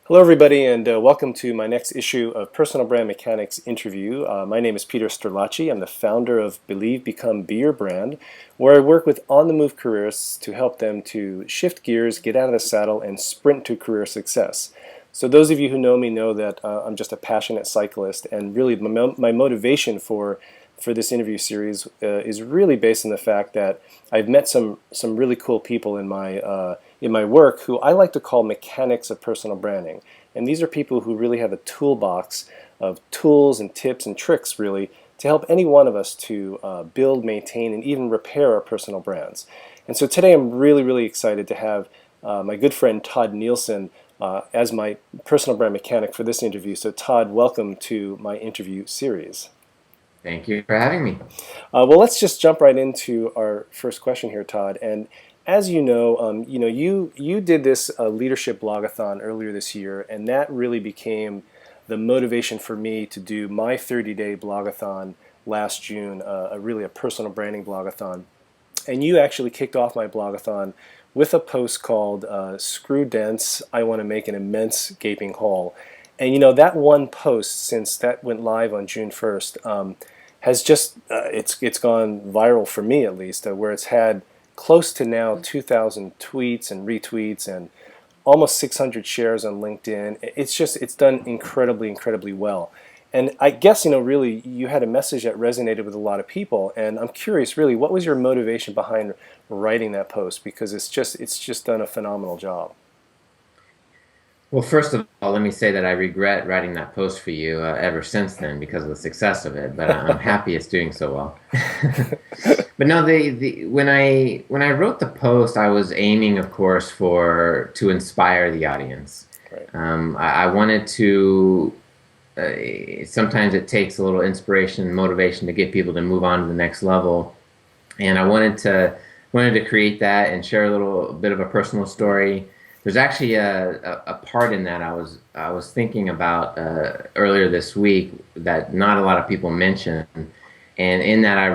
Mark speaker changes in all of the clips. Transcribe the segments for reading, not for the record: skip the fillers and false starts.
Speaker 1: Hello, everybody, and welcome to my next issue of Personal Brand Mechanics interview. My name is Peter Sterlacci. I'm the founder of Believe, Become, Be Your Brand, where I work with on-the-move careerists to help them to shift gears, get out of the saddle, and sprint to career success. So those of you who know me know that I'm just a passionate cyclist, and really my motivation for this interview series is really based on the fact that I've met some really cool people in my work who I like to call mechanics of personal branding. And these are people who really have a toolbox of tools and tips and tricks really to help any one of us to build, maintain, and even repair our personal brands. And so today I'm really excited to have my good friend Todd Nielsen as my personal brand mechanic for this interview. So Todd, welcome to my interview series.
Speaker 2: Thank you for having me.
Speaker 1: Well, let's just jump right into our first question here, Todd. And as you did this leadership blogathon earlier this year, and that really became the motivation for me to do my 30-day blogathon last June, really a personal branding blogathon. And you actually kicked off my blogathon with a post called "Screw Dents, I Want to Make an Immense Gaping Hole." And that one post, since that went live on June 1st, has just it's gone viral for me at least, where it's had close to now 2,000 tweets and retweets and almost 600 shares on LinkedIn. It's done incredibly well. And I guess really you had a message that resonated with a lot of people. And I'm curious, really, what was your motivation behind writing that post? Because it's just done a phenomenal job.
Speaker 2: Well, first of all, let me say that I regret writing that post for you ever since then because of the success of it, but I'm happy it's doing so well. But no, when I wrote the post, I was aiming, of course, for to inspire the audience.
Speaker 1: Right.
Speaker 2: I wanted to. Sometimes it takes a little inspiration and motivation to get people to move on to the next level, and I wanted to create that and share a little bit of a personal story. There's actually a part in that I was thinking about earlier this week that not a lot of people mention, and in that I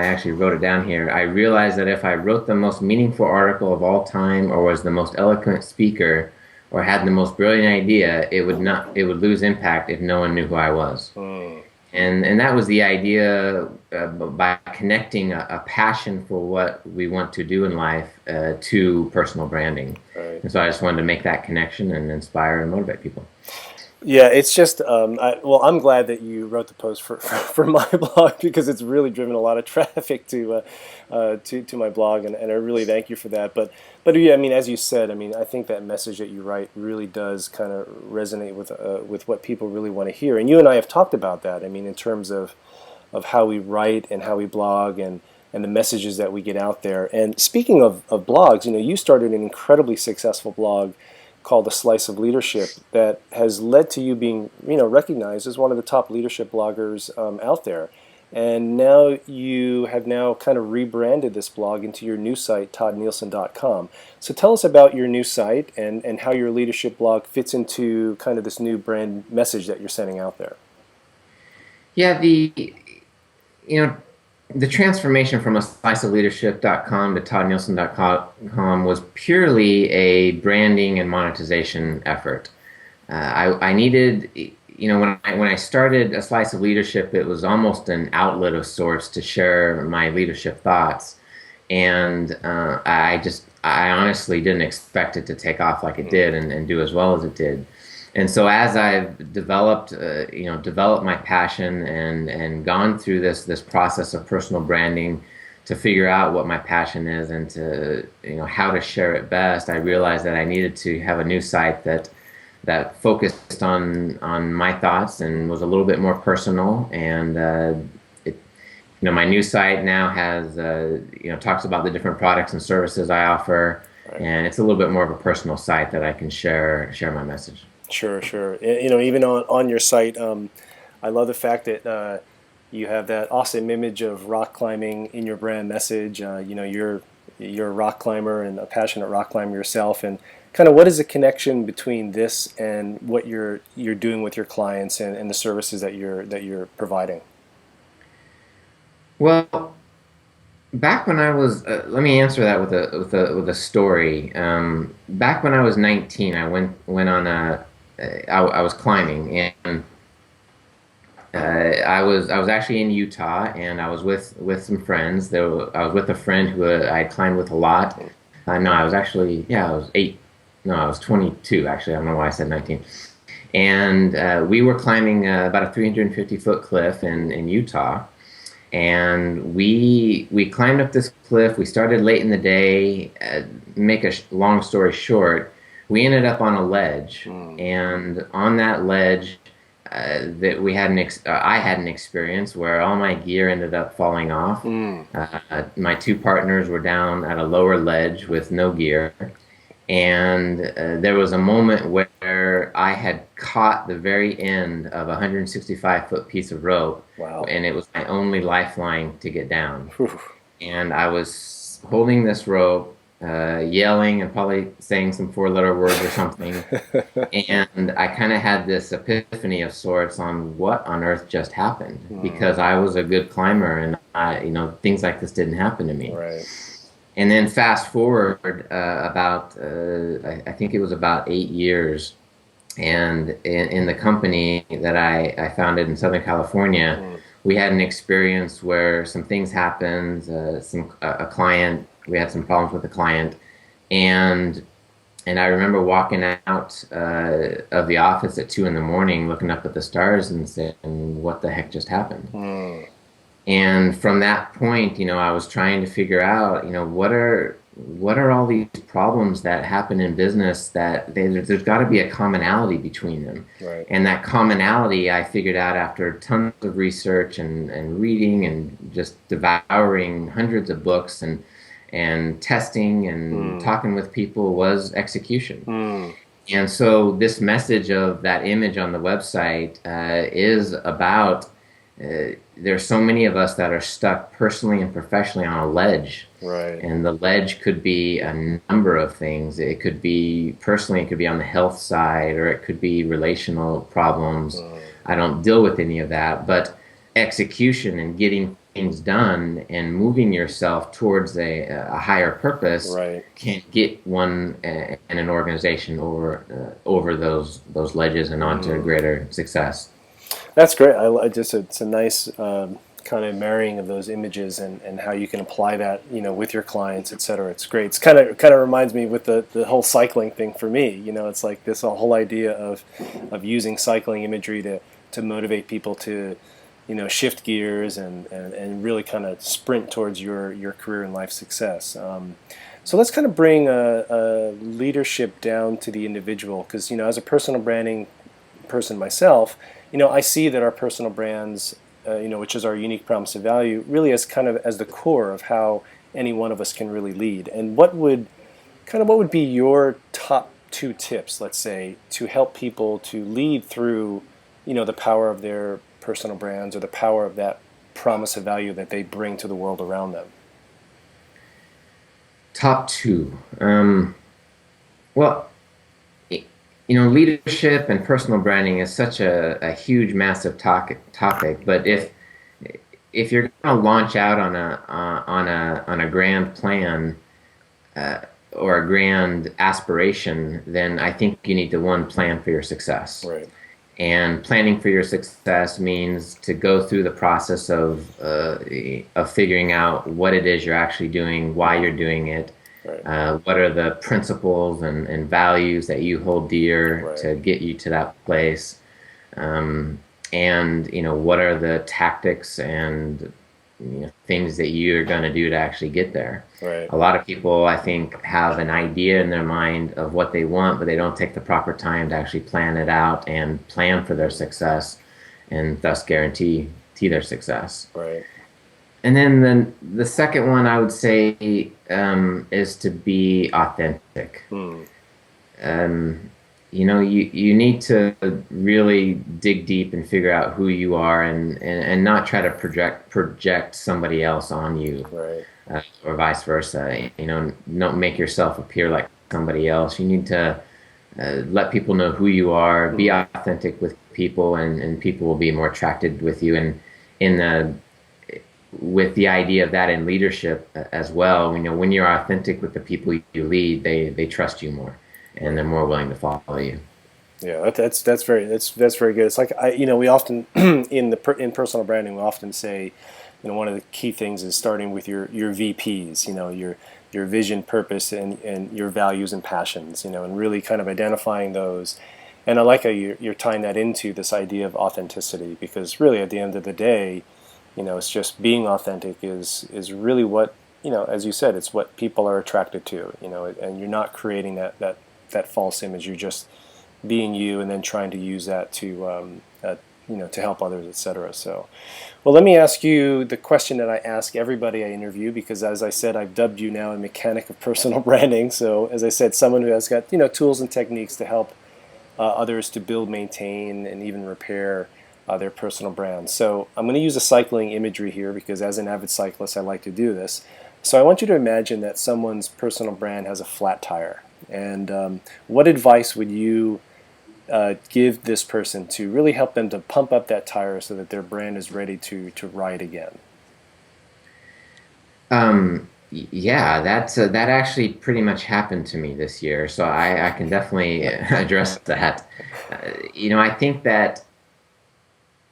Speaker 2: actually wrote it down here. I realized that if I wrote the most meaningful article of all time, or was the most eloquent speaker, or had the most brilliant idea, it would lose impact if no one knew who I was.
Speaker 1: Mm,
Speaker 2: And that was the idea, by connecting a passion for what we want to do in life to personal branding.
Speaker 1: right.
Speaker 2: And so I just wanted to make that connection and inspire and motivate people.
Speaker 1: Yeah, it's just well, I'm glad that you wrote the post for my blog because it's really driven a lot of traffic to my blog, and I really thank you for that. But yeah, I mean, as you said, I mean, I think that message that you write really does kind of resonate with what people really want to hear. And you and I have talked about that. I mean, in terms of how we write and how we blog and the messages that we get out there. And speaking of blogs, you started an incredibly successful blog called A Slice of Leadership that has led to you being, recognized as one of the top leadership bloggers out there. And now you have now kind of rebranded this blog into your new site, toddnielsen.com. So tell us about your new site and how your leadership blog fits into kind of this new brand message that you're sending out there.
Speaker 2: Yeah, you know the transformation from a sliceofleadership.com to toddnielsen.com was purely a branding and monetization effort. I needed, when I started A Slice of Leadership, it was almost an outlet of sorts to share my leadership thoughts, and I honestly didn't expect it to take off like it did and do as well as it did. And so as I've developed my passion and gone through this process of personal branding to figure out what my passion is and to how to share it best, I realized that I needed to have a new site that focused on my thoughts and was a little bit more personal. And my new site now has talks about the different products and services I offer,
Speaker 1: Right.
Speaker 2: and it's a little bit more of a personal site that I can share my message.
Speaker 1: Sure. Even on your site, I love the fact that you have that awesome image of rock climbing in your brand message. You're a rock climber and a passionate rock climber yourself, and kind of what is the connection between this and what you're doing with your clients and the services that you're providing?
Speaker 2: Well, Back when I was, let me answer that with a story. Back when I was 19, I went on I was climbing, and I was actually in Utah, and I was with some friends. I was with a friend who I had climbed with a lot. No, I was actually, yeah, I was eight. No, I was 22 actually. I don't know why I said 19. And we were climbing about a 350-foot cliff in Utah, and we climbed up this cliff. We started late in the day. Make a long story short, we ended up on a ledge,
Speaker 1: Mm.
Speaker 2: and on that ledge, that we had I had an experience where all my gear ended up falling off.
Speaker 1: Mm.
Speaker 2: My two partners were down at a lower ledge with no gear, and there was a moment where I had caught the very end of a 165-foot piece of rope,
Speaker 1: Wow.
Speaker 2: and it was my only lifeline to get down.
Speaker 1: Whew.
Speaker 2: And I was holding this rope, yelling and probably saying some four-letter words or something. And I kind of had this epiphany of sorts on what on earth just happened,
Speaker 1: Mm.
Speaker 2: because I was a good climber, and things like this didn't happen to me.
Speaker 1: Right.
Speaker 2: And then fast forward about, I think it was about 8 years, and in the company that I founded in Southern California,
Speaker 1: Mm.
Speaker 2: we had an experience where some things happened. A client, we had some problems with a client, and I remember walking out of the office at 2 in the morning, looking up at the stars and saying, "What the heck just happened?"
Speaker 1: Mm.
Speaker 2: And from that point, I was trying to figure out, what are all these problems that happen in business that there's got to be a commonality between them.
Speaker 1: Right.
Speaker 2: And that commonality I figured out after tons of research and reading and just devouring hundreds of books and testing and
Speaker 1: Mm.
Speaker 2: talking with people was execution.
Speaker 1: Mm.
Speaker 2: And so this message of that image on the website is about there's so many of us that are stuck personally and professionally on a ledge.
Speaker 1: Right.
Speaker 2: And the ledge could be a number of things. It could be personally, it could be on the health side, or it could be relational problems.
Speaker 1: Mm.
Speaker 2: I don't deal with any of that, but execution and getting things done and moving yourself towards a higher purpose
Speaker 1: Right.
Speaker 2: can get one and an organization over those ledges and onto
Speaker 1: Mm.
Speaker 2: greater success.
Speaker 1: That's great. Just it's a nice kind of marrying of those images and how you can apply that with your clients, et cetera. It's great. It's kind of reminds me with the whole cycling thing for me. It's like this whole idea of using cycling imagery to motivate people to shift gears and really kind of sprint towards your career and life success. So let's kind of bring a leadership down to the individual, because as a personal branding person myself, I see that our personal brands, which is our unique promise of value, really as kind of as the core of how any one of us can really lead. And what would be your top two tips, let's say, to help people to lead through, the power of their personal brands, or the power of that promise of value that they bring to the world around them?
Speaker 2: Top two. Well, leadership and personal branding is such a huge, massive topic. But if you're going to launch out on a grand plan or a grand aspiration, then I think you need to one plan for your success.
Speaker 1: Right.
Speaker 2: And planning for your success means to go through the process of figuring out what it is you're actually doing, why you're doing it,
Speaker 1: Right.
Speaker 2: what are the principles and values that you hold dear
Speaker 1: Right.
Speaker 2: to get you to that place, and what are the tactics and things that you're going to do to actually get there.
Speaker 1: Right.
Speaker 2: A lot of people, I think, have an idea in their mind of what they want, but they don't take the proper time to actually plan it out and plan for their success, and thus guarantee their success.
Speaker 1: Right.
Speaker 2: And then the second one I would say is to be authentic.
Speaker 1: Hmm.
Speaker 2: You need to really dig deep and figure out who you are, and not try to project somebody else on you,
Speaker 1: Right.
Speaker 2: or vice versa. Don't make yourself appear like somebody else. You need to let people know who you are, be
Speaker 1: Hmm.
Speaker 2: authentic with people, and people will be more attracted with you. And in the with the idea of that in leadership as well. When you're authentic with the people you lead, they trust you more, and they're
Speaker 1: Right.
Speaker 2: more willing to follow you.
Speaker 1: Yeah, that's very good. It's like we often in personal branding we often say, one of the key things is starting with your VPs, your vision, purpose, and your values and passions, and really kind of identifying those. And I like how you're tying that into this idea of authenticity, because really at the end of the day, it's just being authentic is really what, as you said, it's what people are attracted to, and you're not creating that false image. You're just being you, and then trying to use that to help others, etc. So, well, let me ask you the question that I ask everybody I interview, because as I said, I've dubbed you now a mechanic of personal branding. So, as I said, someone who has got tools and techniques to help others to build, maintain, and even repair their personal brand. So, I'm going to use a cycling imagery here because as an avid cyclist, I like to do this. So, I want you to imagine that someone's personal brand has a flat tire. And what advice would you give this person to really help them to pump up that tire so that their brand is ready to ride again?
Speaker 2: Yeah, that actually pretty much happened to me this year, so I can definitely address that. I think that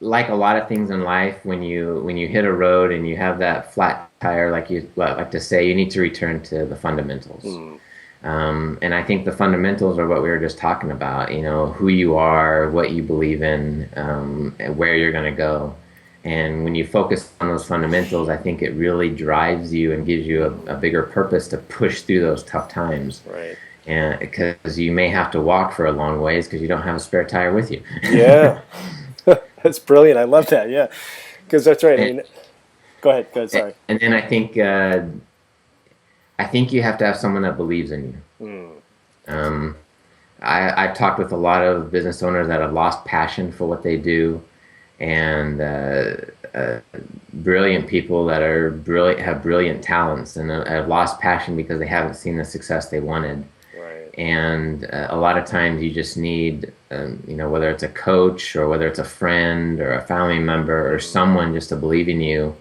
Speaker 2: like a lot of things in life, when you hit a road and you have that flat tire, like you like to say, you need to return to the fundamentals.
Speaker 1: Mm,
Speaker 2: And I think the fundamentals are what we were just talking about, who you are, what you believe in, and where you're going to go. And when you focus on those fundamentals, I think it really drives you and gives you a bigger purpose to push through those tough times.
Speaker 1: right.
Speaker 2: And because you may have to walk for a long ways because you don't have a spare tire with you.
Speaker 1: Yeah, that's brilliant. I love that. Yeah, because that's right. I
Speaker 2: and,
Speaker 1: mean, go ahead. Go ahead. Sorry.
Speaker 2: and then I think you have to have someone that believes in you.
Speaker 1: Mm,
Speaker 2: Um, I've talked with a lot of business owners that have lost passion for what they do, and uh, brilliant people that are brilliant, have brilliant talents, and have lost passion because they haven't seen the success they wanted.
Speaker 1: right.
Speaker 2: And a lot of times you just need, whether it's a coach or whether it's a friend or a family member or
Speaker 1: Mm,
Speaker 2: someone just to believe in you.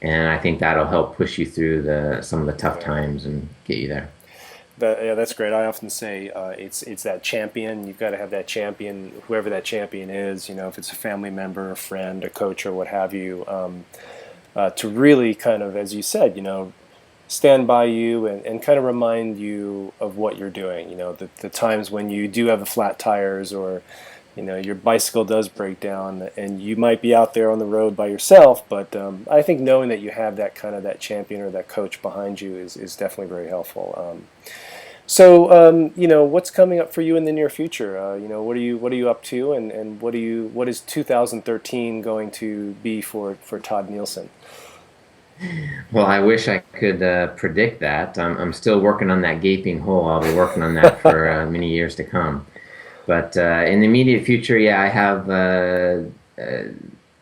Speaker 2: And I think that'll help push you through some of the tough
Speaker 1: yeah.
Speaker 2: times and get you there.
Speaker 1: Yeah, that's great. I often say it's that champion. You've got to have that champion, whoever that champion is. If it's a family member, a friend, a coach, or what have you, to really kind of, as you said, stand by you and kind of remind you of what you're doing. The times when you do have the flat tires, or your bicycle does break down, and you might be out there on the road by yourself. But I think knowing that you have that kind of that champion or that coach behind you is definitely very helpful. So, what's coming up for you in the near future? What are you up to, and what is 2013 going to be for Todd Nielsen?
Speaker 2: Well, I wish I could predict that. I'm still working on that gaping hole. I'll be working on that for many years to come. But in the immediate future, yeah, I have uh,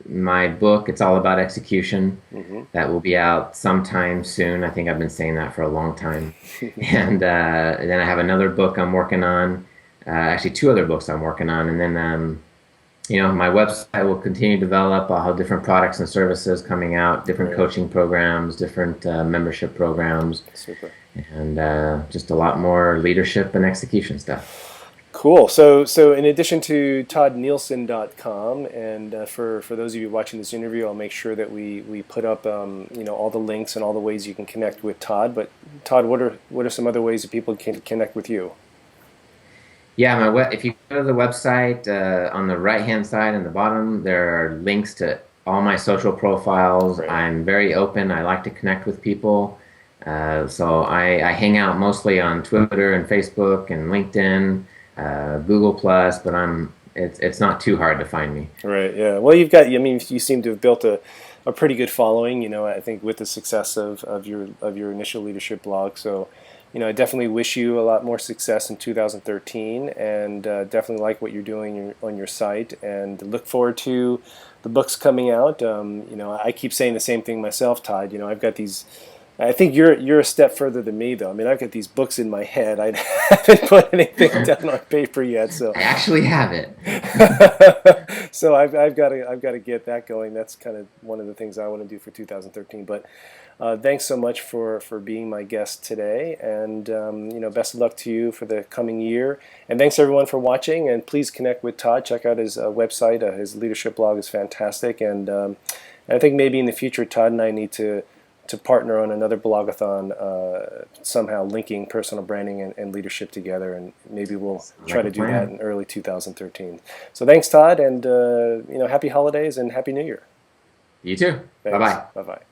Speaker 2: my book. It's all about execution.
Speaker 1: Hmm.
Speaker 2: That will be out sometime soon. I think I've been saying that for a long time. And then I have another book I'm working on. Actually, two other books I'm working on. And then, my website will continue to develop. I'll have different products and services coming out, different
Speaker 1: Great,
Speaker 2: coaching programs, different membership programs,
Speaker 1: super.
Speaker 2: and just a lot more leadership and execution stuff.
Speaker 1: Cool. So in addition to toddnielsen.com, and for those of you watching this interview, I'll make sure that we put up all the links and all the ways you can connect with Todd. But Todd, what are some other ways that people can connect with you?
Speaker 2: Yeah, if you go to the website, on the right-hand side and the bottom, there are links to all my social profiles.
Speaker 1: Great.
Speaker 2: I'm very open. I like to connect with people. So I hang out mostly on Twitter and Facebook and LinkedIn, Google Plus, but it's not too hard to find me.
Speaker 1: Right. Yeah. Well, I mean, you seem to have built a pretty good following. I think with the success of your initial leadership blog. So, I definitely wish you a lot more success in 2013, and definitely like what you're doing on your site, and look forward to the books coming out. I keep saying the same thing myself, Todd. I've got these I think you're a step further than me, though. I mean, I've got these books in my head. I haven't put anything down on paper yet, so
Speaker 2: I actually have it.
Speaker 1: so I've got to get that going. That's kind of one of the things I want to do for 2013. But thanks so much for being my guest today, and best of luck to you for the coming year. And thanks everyone for watching. And please connect with Todd. Check out his website. His leadership blog is fantastic, and I think maybe in the future Todd and I need to partner on another blogathon, somehow linking personal branding and leadership together, and maybe we'll try to do that in early 2013. So thanks, Todd, and happy holidays and happy New Year.
Speaker 2: You too.
Speaker 1: Thanks.
Speaker 2: Bye bye.
Speaker 1: Bye bye.